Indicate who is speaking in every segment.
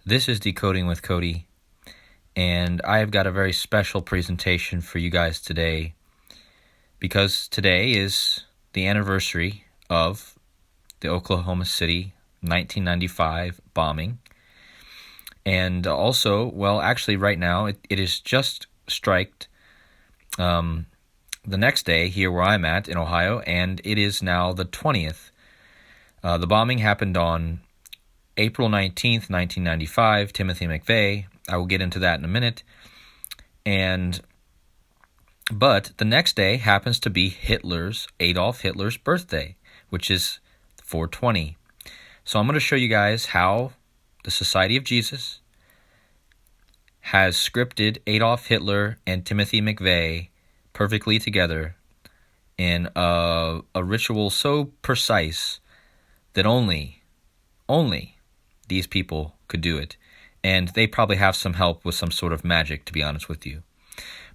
Speaker 1: This is Decoding with Cody, and I've got a very special presentation for you guys today because today is the anniversary of the Oklahoma City 1995 bombing. And also, well, actually right now it is just striked the next day here where I'm at in Ohio, and it is now the 20th. The bombing happened on April 19th, 1995, Timothy McVeigh. I will get into that in a minute. But the next day happens to be Adolf Hitler's birthday, which is 420. So I'm going to show you guys how the Society of Jesus has scripted Adolf Hitler and Timothy McVeigh perfectly together in a ritual so precise that only these people could do it. And they probably have some help with some sort of magic, to be honest with you.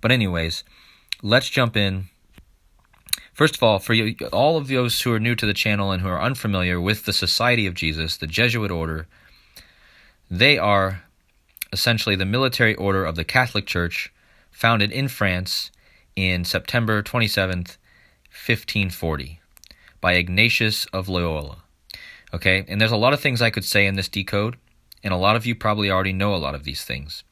Speaker 1: But anyways, let's jump in. First of all, for you, all of those who are new to the channel and who are unfamiliar with the Society of Jesus, the Jesuit order, they are essentially the military order of the Catholic Church, founded in France in September 27th, 1540, by Ignatius of Loyola. Okay, and there's a lot of things I could say in this decode, and a lot of you probably already know a lot of these things.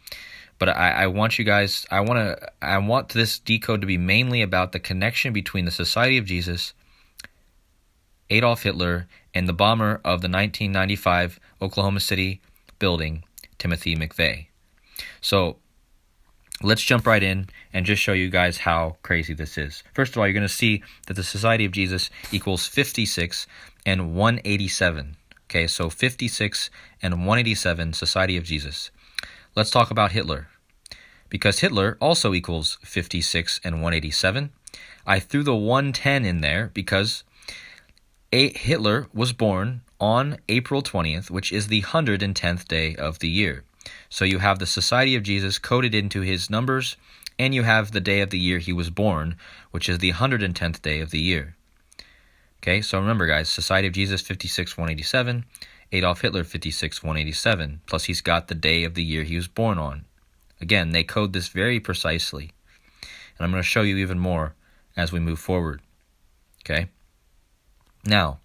Speaker 1: But I want you guys, I want this decode to be mainly about the connection between the Society of Jesus, Adolf Hitler, and the bomber of the 1995 Oklahoma City building, Timothy McVeigh. So let's jump right in and just show you guys how crazy this is. First of all, you're going to see that the Society of Jesus equals 56 and 187. Okay, so 56 and 187, Society of Jesus. Let's talk about Hitler, because Hitler also equals 56 and 187. I threw the 110 in there because Hitler was born on April 20th, which is the 110th day of the year. So you have the Society of Jesus coded into his numbers, and you have the day of the year he was born, which is the 110th day of the year. Okay, so remember guys, Society of Jesus 56, 187, Adolf Hitler 56, 187, plus he's got the day of the year he was born on. Again, they code this very precisely, and I'm going to show you even more as we move forward. Okay, now,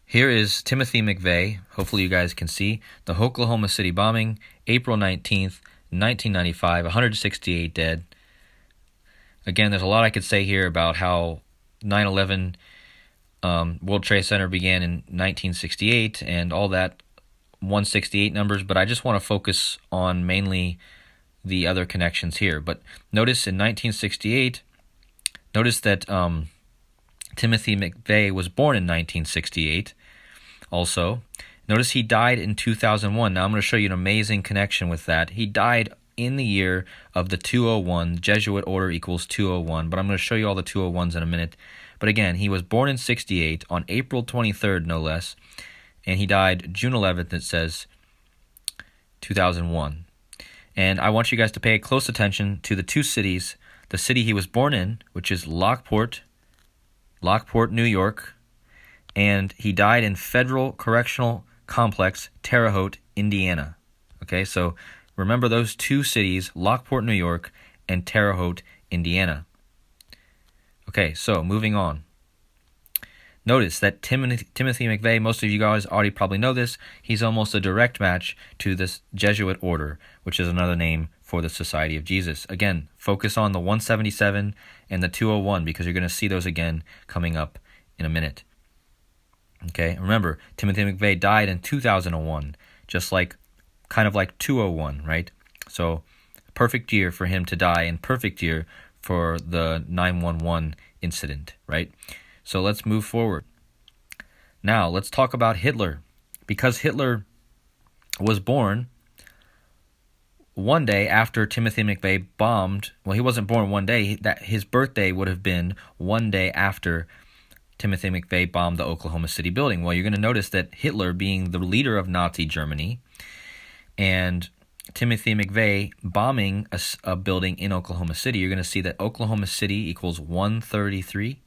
Speaker 1: here is Timothy McVeigh. Hopefully you guys can see the Oklahoma City bombing, April 19th, 1995, 168 dead. Again, there's a lot I could say here about how 9/11 World Trade Center began in 1968 and all that 168 numbers, but I just want to focus on mainly the other connections here. But notice in 1968, notice that Timothy McVeigh was born in 1968 also. Notice he died in 2001. Now I'm going to show you an amazing connection with that. He died in the year of the 201. Jesuit order equals 201, but I'm going to show you all the 201s in a minute. But again, he was born in 68 on April 23rd, no less, and he died June 11th, it says, 2001. And I want you guys to pay close attention to the two cities. The city he was born in, which is Lockport, New York, and he died in Federal Correctional Complex, Terre Haute, Indiana. Okay, so remember those two cities, Lockport, New York, and Terre Haute, Indiana. Okay, so moving on. Notice that Timothy McVeigh, most of you guys already probably know this, he's almost a direct match to this Jesuit order, which is another name for the Society of Jesus. Again, focus on the 177 and the 201 because you're going to see those again coming up in a minute. Okay, remember, Timothy McVeigh died in 2001, kind of like 201, right? So, perfect year for him to die and perfect year for the 9/11 incident, right? So let's move forward. Now, let's talk about Hitler. Because Hitler was born one day after Timothy McVeigh bombed, well, he wasn't born one day, his birthday would have been one day after Timothy McVeigh bombed the Oklahoma City building. Well, you're going to notice that Hitler, being the leader of Nazi Germany, and Timothy McVeigh bombing a building in Oklahoma City, you're going to see that Oklahoma City equals 133,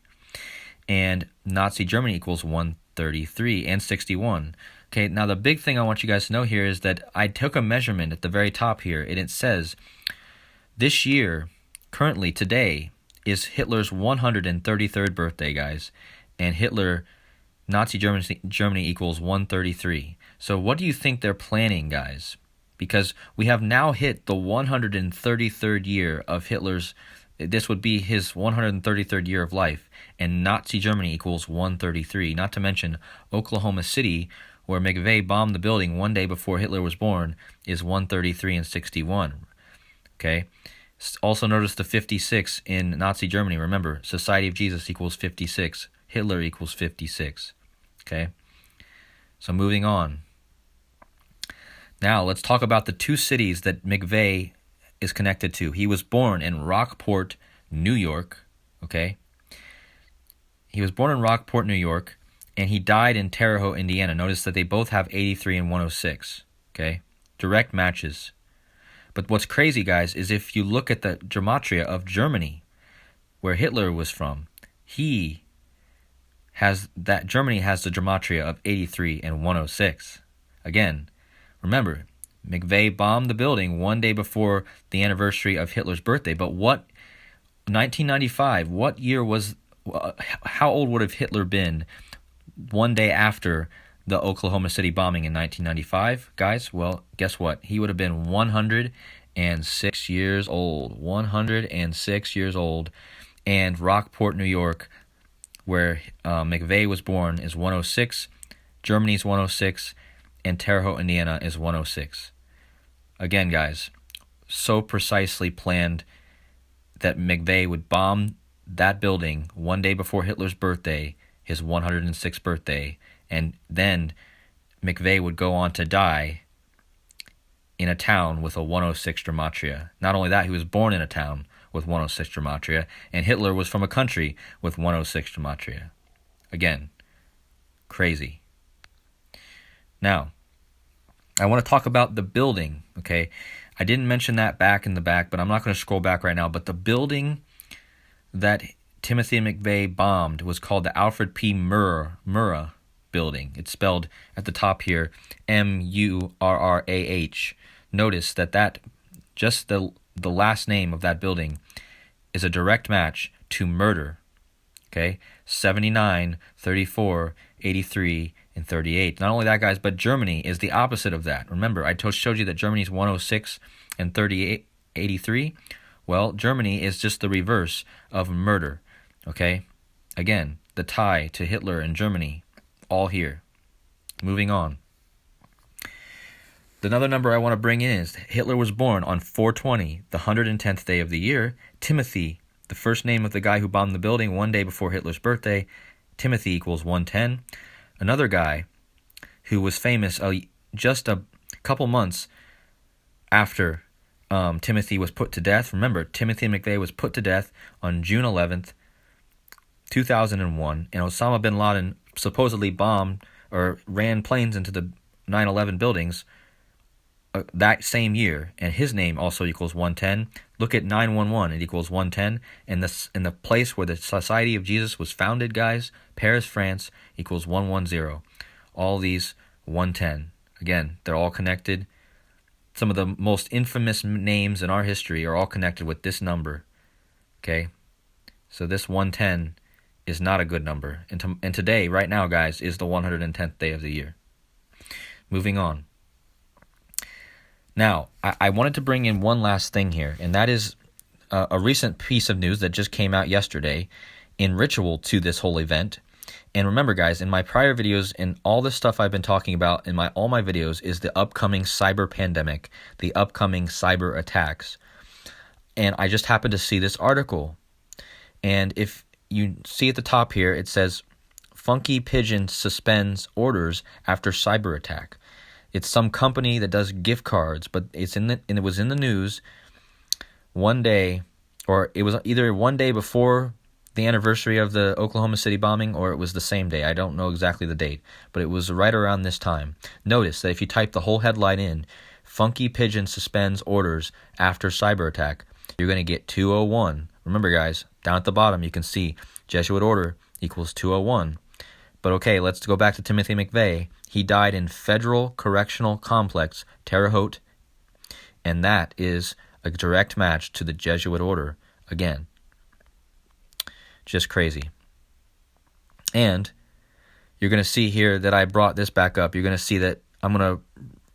Speaker 1: and Nazi Germany equals 133 and 61. Okay, now the big thing I want you guys to know here is that I took a measurement at the very top here, and it says this year, currently today, is Hitler's 133rd birthday, guys. And Nazi Germany equals 133. So what do you think they're planning, guys? Because we have now hit the 133rd year of Hitler's. This would be his 133rd year of life, and Nazi Germany equals 133. Not to mention Oklahoma City, where McVeigh bombed the building one day before Hitler was born, is 133 and 61. Okay? Also notice the 56 in Nazi Germany. Remember, Society of Jesus equals 56. Hitler equals 56. Okay? So moving on. Now, let's talk about the two cities that McVeigh is connected to. He was born in Rockport, New York. Okay? He was born in Rockport, New York, and he died in Terre Haute, Indiana. Notice that they both have 83 and 106. Okay? Direct matches. But what's crazy, guys, is if you look at the gematria of Germany, where Hitler was from, Germany has the gematria of 83 and 106. Again, remember, McVeigh bombed the building one day before the anniversary of Hitler's birthday. But 1995, what year how old would have Hitler been one day after the Oklahoma City bombing in 1995, guys? Well, guess what? He would have been 106 years old. 106 years old. And Rockport, New York, where McVeigh was born, is 106. Germany's 106. And Terre Haute, Indiana is 106. Again, guys, so precisely planned that McVeigh would bomb that building one day before Hitler's birthday, his 106th birthday, and then McVeigh would go on to die in a town with a 106 gematria. Not only that, he was born in a town with 106 gematria, and Hitler was from a country with 106 gematria. Again, crazy. Now, I want to talk about the building, okay? I didn't mention that back in the back, but I'm not going to scroll back right now. But the building that Timothy McVeigh bombed was called the Alfred P. Murrah building. It's spelled at the top here, Murrah. Notice that just the last name of that building is a direct match to murder. Okay? 79, 34, 83, and 38. Not only that, guys, but Germany is the opposite of that. Remember, I showed you that Germany's 106 and 38, 83. Well, Germany is just the reverse of murder. Okay? Again, the tie to Hitler and Germany, all here. Moving on. Another number I want to bring in is Hitler was born on 4/20, the 110th day of the year. Timothy, the first name of the guy who bombed the building one day before Hitler's birthday. Timothy equals 110. Another guy who was famous just a couple months after Timothy was put to death. Remember, Timothy McVeigh was put to death on June 11th, 2001, and Osama bin Laden supposedly bombed or ran planes into the 9/11 buildings that same year, and his name also equals 110. Look at 911, it equals 110, and in the place where the Society of Jesus was founded, guys, Paris, France, equals 110. All these 110. Again, they're all connected. Some of the most infamous names in our history are all connected with this number. Okay? So this 110 is not a good number. And today, right now, guys, is the 110th day of the year. Moving on. Now, I wanted to bring in one last thing here, and that is a recent piece of news that just came out yesterday in ritual to this whole event. And remember, guys, in my prior videos and all this stuff I've been talking about in all my videos is the upcoming cyber pandemic, the upcoming cyber attacks. And I just happened to see this article. And if you see at the top here, it says, Funky Pigeon suspends orders after cyber attack. It's some company that does gift cards, but it was in the news one day, or it was either one day before the anniversary of the Oklahoma City bombing, or it was the same day. I don't know exactly the date, but it was right around this time. Notice that if you type the whole headline in, Funky Pigeon suspends orders after cyber attack, you're going to get 201. Remember, guys, down at the bottom you can see Jesuit order equals 201. But okay, let's go back to Timothy McVeigh He died in Federal Correctional Complex, Terre Haute, and that is a direct match to the Jesuit order. Again, just crazy. And you're going to see here that I brought this back up. You're going to see that I'm going to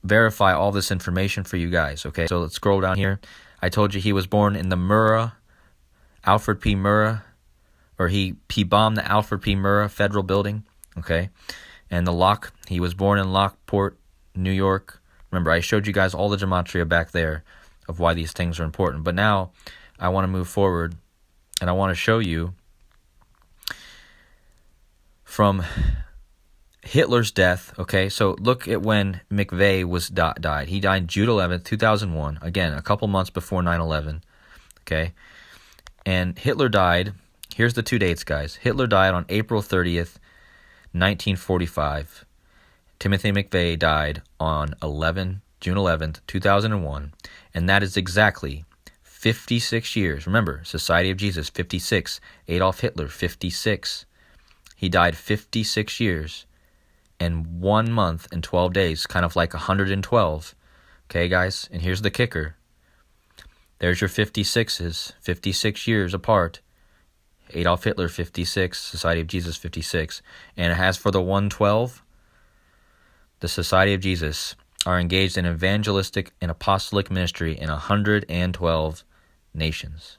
Speaker 1: verify all this information for you guys, okay? So let's scroll down here. I told you he was born in the Murrah, Alfred P. Murrah, or he bombed the Alfred P. Murrah Federal Building, okay? And he was born in Lockport, New York. Remember, I showed you guys all the gematria back there of why these things are important. But now I want to move forward, and I want to show you from Hitler's death, okay? So look at when McVeigh died. He died June 11th, 2001. Again, a couple months before 9/11, okay? And Hitler died, here's the 2 dates, guys. Hitler died on April 30th, 1945. Timothy McVeigh died on June 11th, 2001. And that is exactly 56 years. Remember, Society of Jesus, 56. Adolf Hitler, 56. He died 56 years and 1 month and 12 days, kind of like 112. Okay, guys? And here's the kicker. There's your 56s, 56 years apart. Adolf Hitler, 56. Society of Jesus, 56. And as for the 112, the Society of Jesus are engaged in evangelistic and apostolic ministry in 112 nations.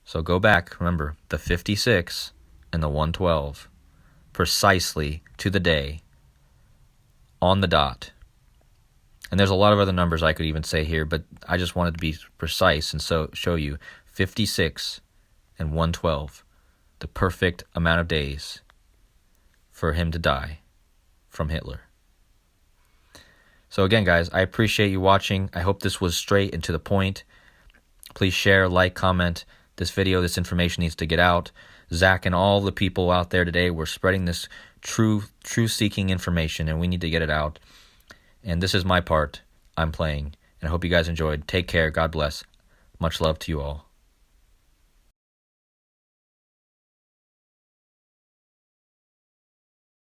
Speaker 1: So go back, remember, the 56 and the 112, precisely to the day, on the dot. And there's a lot of other numbers I could even say here, but I just wanted to be precise and so show you 56 and 112, the perfect amount of days for him to die from Hitler. So again, guys, I appreciate you watching. I hope this was straight and to the point. Please share, like, comment this video. This information needs to get out. Zach and all the people out there today, we're spreading this truth-seeking information, and we need to get it out. And this is my part I'm playing. And I hope you guys enjoyed. Take care. God bless. Much love to you all.